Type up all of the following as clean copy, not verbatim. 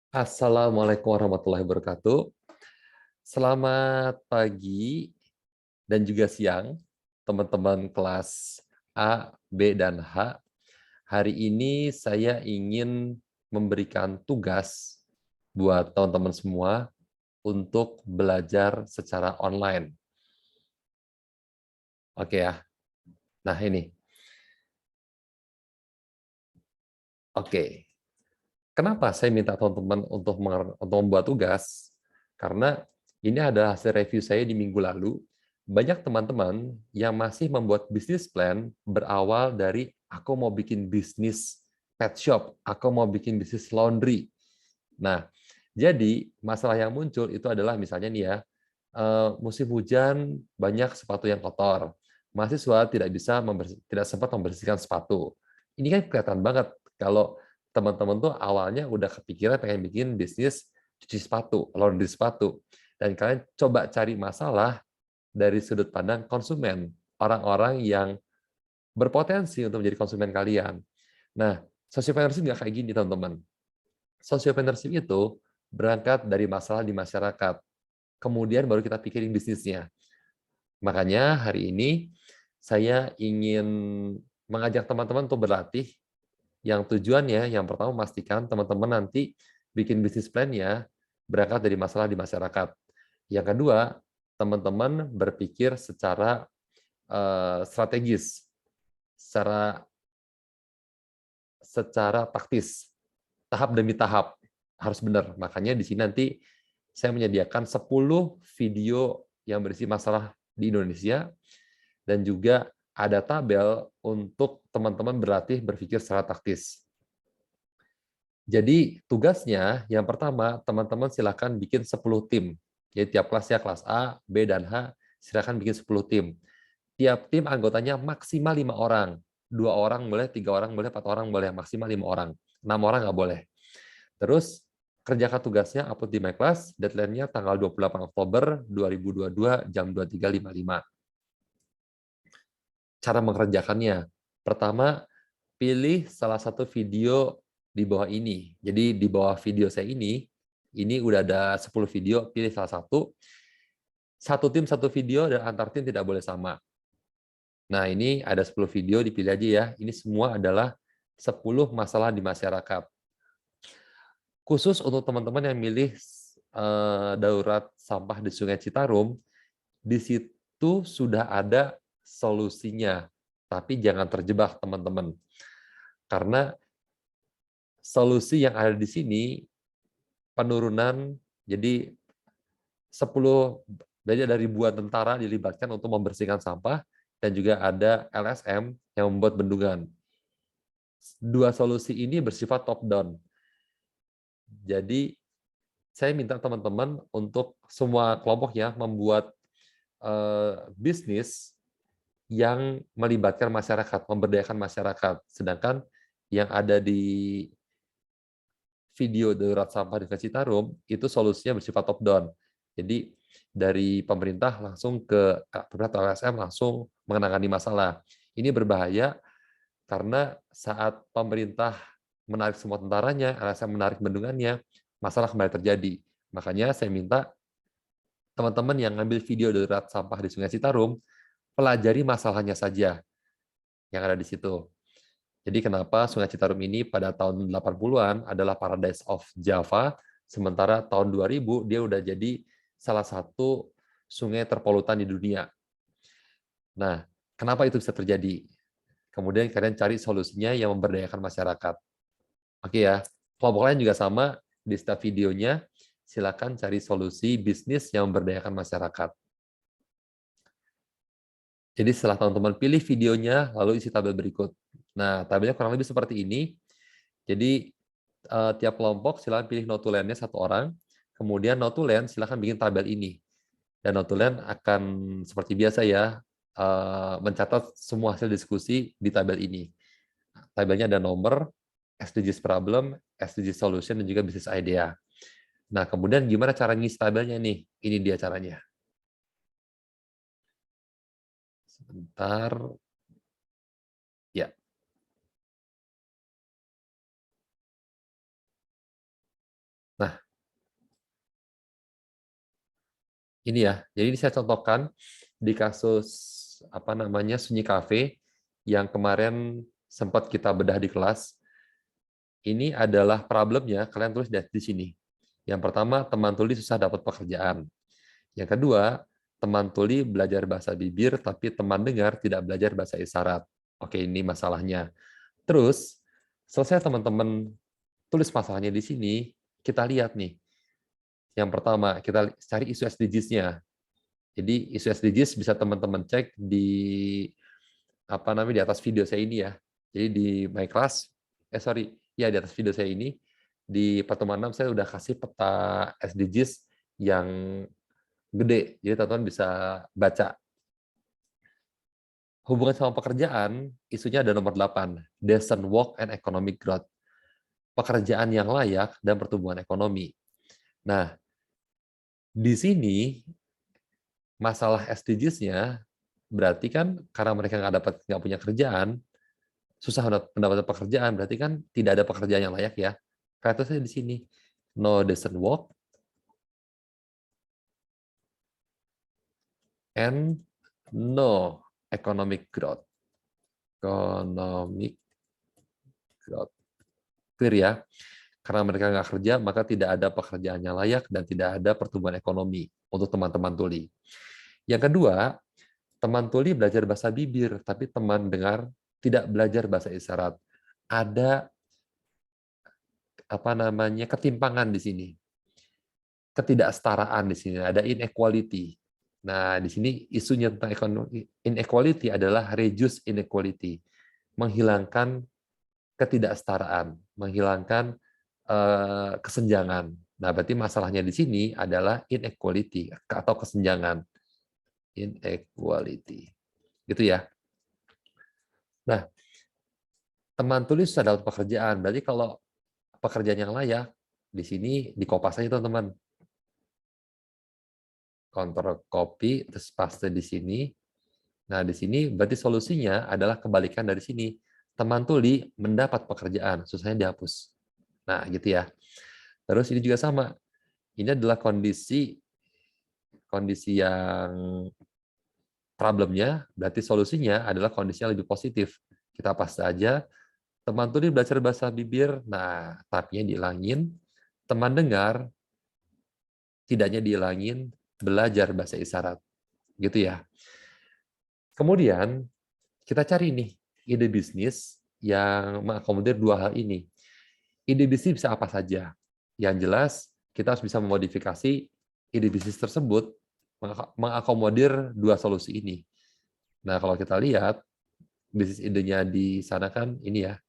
Assalamualaikum warahmatullahi wabarakatuh. Selamat pagi dan juga siang, teman-teman kelas A, B, dan H. Hari ini saya ingin memberikan tugas buat teman-teman semua untuk belajar secara online. Oke ya. Nah ini. Oke. Kenapa saya minta teman-teman untuk membuat tugas? Karena ini ada hasil review saya di minggu lalu. Banyak teman-teman yang masih membuat bisnis plan berawal dari aku mau bikin bisnis pet shop, aku mau bikin bisnis laundry. Nah, jadi masalah yang muncul itu adalah misalnya nih ya, musim hujan banyak sepatu yang kotor. Mahasiswa tidak sempat membersihkan sepatu. Ini kan kelihatan banget kalau teman-teman tuh awalnya udah kepikiran pengen bikin bisnis cuci sepatu, laundry sepatu. Dan kalian coba cari masalah dari sudut pandang konsumen, orang-orang yang berpotensi untuk menjadi konsumen kalian. Nah, sociopreneurship nggak kayak gini, teman-teman. Sociopreneurship itu berangkat dari masalah di masyarakat. Kemudian baru kita pikirin bisnisnya. Makanya hari ini saya ingin mengajak teman-teman untuk berlatih yang tujuannya yang pertama memastikan teman-teman nanti bikin bisnis plan-nya berangkat dari masalah di masyarakat. Yang kedua, teman-teman berpikir secara strategis, secara secara taktis, tahap demi tahap harus benar. Makanya di sini nanti saya menyediakan 10 video yang berisi masalah di Indonesia dan juga ada tabel untuk teman-teman berlatih berpikir secara taktis. Jadi tugasnya yang pertama, teman-teman silakan bikin 10 tim. Jadi tiap kelas ya, kelas A, B, dan H, silakan bikin 10 tim. Tiap tim anggotanya maksimal 5 orang. 2 orang boleh, 3 orang boleh, 4 orang boleh, maksimal 5 orang. 6 orang nggak boleh. Terus kerjakan tugasnya, upload di MyClass, deadline-nya tanggal 28 Oktober 2022 jam 23.55. Cara mengerjakannya, pertama, pilih salah satu video di bawah ini. Jadi di bawah video saya ini udah ada 10 video, pilih salah satu. Satu tim satu video dan antar tim tidak boleh sama. Nah, ini ada 10 video, dipilih aja ya. Ini semua adalah 10 masalah di masyarakat. Khusus untuk teman-teman yang milih darurat sampah di Sungai Citarum, di situ sudah ada solusinya. Tapi jangan terjebak, teman-teman. Karena solusi yang ada di sini penurunan, jadi 10 dari ribuan tentara dilibatkan untuk membersihkan sampah dan juga ada LSM yang membuat bendungan. Dua solusi ini bersifat top down. Jadi saya minta teman-teman untuk semua kelompok ya membuat bisnis yang melibatkan masyarakat, memberdayakan masyarakat. Sedangkan yang ada di video darurat sampah di Citarum itu solusinya bersifat top down. Jadi dari pemerintah langsung ke pemerintah LSM langsung menangani masalah. Ini berbahaya karena saat pemerintah menarik semua tentaranya, LSM menarik bendungannya, masalah kembali terjadi. Makanya saya minta teman-teman yang ngambil video darurat sampah di Sungai Citarum, pelajari masalahnya saja yang ada di situ. Jadi kenapa Sungai Citarum ini pada tahun 80-an adalah Paradise of Java, sementara tahun 2000 dia udah jadi salah satu sungai terpolutan di dunia. Nah, kenapa itu bisa terjadi? Kemudian kalian cari solusinya yang memberdayakan masyarakat. Oke ya, kelompok lain juga sama, di setiap videonya silakan cari solusi bisnis yang memberdayakan masyarakat. Jadi setelah teman-teman pilih videonya, lalu isi tabel berikut. Nah, tabelnya kurang lebih seperti ini. Jadi tiap kelompok silakan pilih notulennya satu orang, kemudian notulen silakan bikin tabel ini. Dan notulen akan seperti biasa ya, mencatat semua hasil diskusi di tabel ini. Tabelnya ada nomor, SDGs problem, SDGs solution, dan juga business idea. Nah, kemudian gimana cara ngisi tabelnya nih? Ini dia caranya. Sebentar. Ya. Nah, Ini ya, jadi ini saya contohkan di kasus apa namanya Sunyi Cafe yang kemarin sempat kita bedah di kelas. Ini adalah problemnya, kalian tulis di sini. Yang pertama, teman tuli susah dapat pekerjaan. Yang kedua, teman tuli belajar bahasa bibir, tapi teman dengar tidak belajar bahasa isyarat. Oke, ini masalahnya. Terus, selesai teman-teman tulis masalahnya di sini, kita lihat nih. Yang pertama, kita cari isu SDGs-nya. Jadi isu SDGs bisa teman-teman cek di apa namanya di atas video saya ini ya. Jadi di my class, ya di atas video saya ini di pertemuan 6 saya udah kasih peta SDGs yang gede. Jadi teman-teman bisa baca. Hubungan sama pekerjaan, isunya ada nomor 8, decent work and economic growth. Pekerjaan yang layak dan pertumbuhan ekonomi. Nah, di sini masalah SDGs-nya berarti kan karena mereka nggak punya kerjaan, susah mendapatkan pekerjaan, berarti kan tidak ada pekerjaan yang layak ya. Kata saya di sini, no decent work and no economic growth. Economic growth. Clear ya? Karena mereka nggak kerja, maka tidak ada pekerjaan yang layak dan tidak ada pertumbuhan ekonomi untuk teman-teman tuli. Yang kedua, teman tuli belajar bahasa bibir, tapi teman dengar tidak belajar bahasa isyarat. Ada apa namanya ketimpangan di sini, ketidaksetaraan di sini, ada inequality. Nah, di sini isunya tentang inequality adalah reduce inequality, menghilangkan ketidaksetaraan, menghilangkan kesenjangan. Nah, berarti masalahnya di sini adalah inequality atau kesenjangan. Inequality. Gitu ya. Nah, teman tulis sudah dapat pekerjaan. Berarti kalau pekerjaan yang layak, di sini di kopas aja teman-teman. Kontrol copy, terus paste di sini. Nah, di sini berarti solusinya adalah kebalikan dari sini. Teman tuli mendapat pekerjaan, susahnya dihapus. Nah, gitu ya. Terus ini juga sama. Ini adalah kondisi yang problemnya, berarti solusinya adalah kondisi yang lebih positif. Kita paste aja, teman tuli belajar bahasa bibir, nah, tapi-nya dihilangin. Teman dengar, tidaknya dihilangin, belajar bahasa isyarat. Gitu ya. Kemudian, kita cari nih ide bisnis yang mengakomodir dua hal ini. Ide bisnis bisa apa saja. Yang jelas, kita harus bisa memodifikasi ide bisnis tersebut mengakomodir dua solusi ini. Nah, kalau kita lihat, bisnis idenya di sana kan ini ya.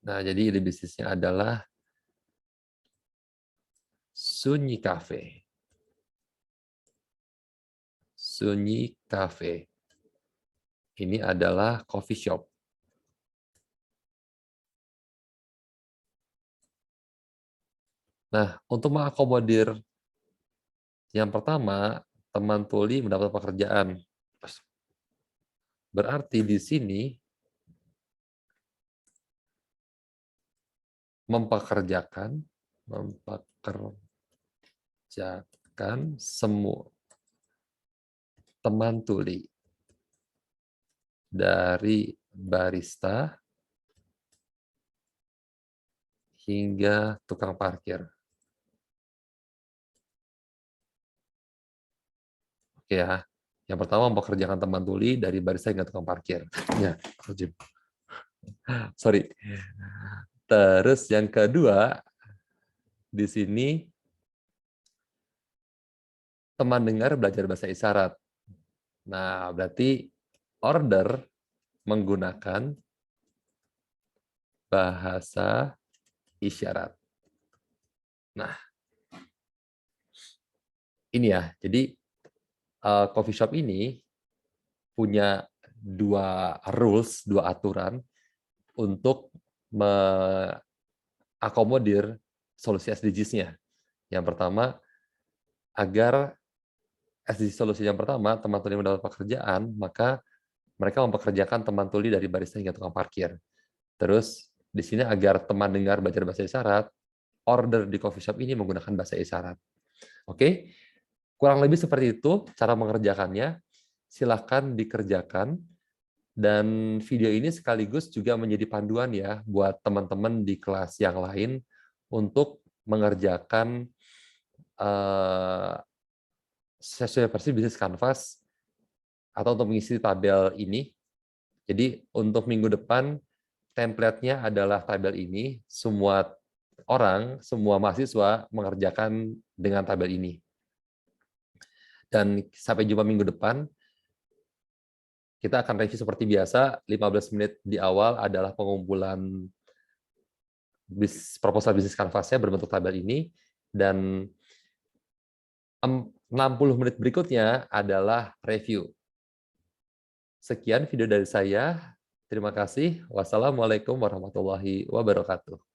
Nah, jadi ide bisnisnya adalah Sunyi Cafe. Sunyi Cafe. Ini adalah coffee shop. Nah, untuk mengakomodir yang pertama, teman tuli mendapat pekerjaan. Berarti di sini mempekerjakan semua teman tuli dari barista hingga tukang parkir. Oke ya. Yang pertama mempekerjakan teman tuli dari barista hingga tukang parkir. Ya, sorry. Terus yang kedua di sini teman dengar belajar bahasa isyarat. Nah, berarti order menggunakan bahasa isyarat. Nah, ini ya. Jadi coffee shop ini punya dua rules, dua aturan untuk mengakomodir solusi SDGs-nya. Yang pertama, agar SDGs solusi yang pertama, teman tuli mendapat pekerjaan, maka mereka mempekerjakan teman tuli dari barista hingga tukang parkir. Terus Di sini agar teman dengar belajar bahasa isyarat, order di coffee shop ini menggunakan bahasa isyarat. Oke? Kurang lebih seperti itu cara mengerjakannya. Silahkan dikerjakan. Dan video ini sekaligus juga menjadi panduan ya buat teman-teman di kelas yang lain untuk mengerjakan sesuai versi Business Canvas atau untuk mengisi tabel ini. Jadi untuk minggu depan template-nya adalah tabel ini. Semua orang, semua mahasiswa mengerjakan dengan tabel ini. Dan sampai jumpa minggu depan. Kita akan review seperti biasa, 15 menit di awal adalah pengumpulan proposal bisnis kanvasnya berbentuk tabel ini, dan 60 menit berikutnya adalah review. Sekian video dari saya. Terima kasih. Wassalamualaikum warahmatullahi wabarakatuh.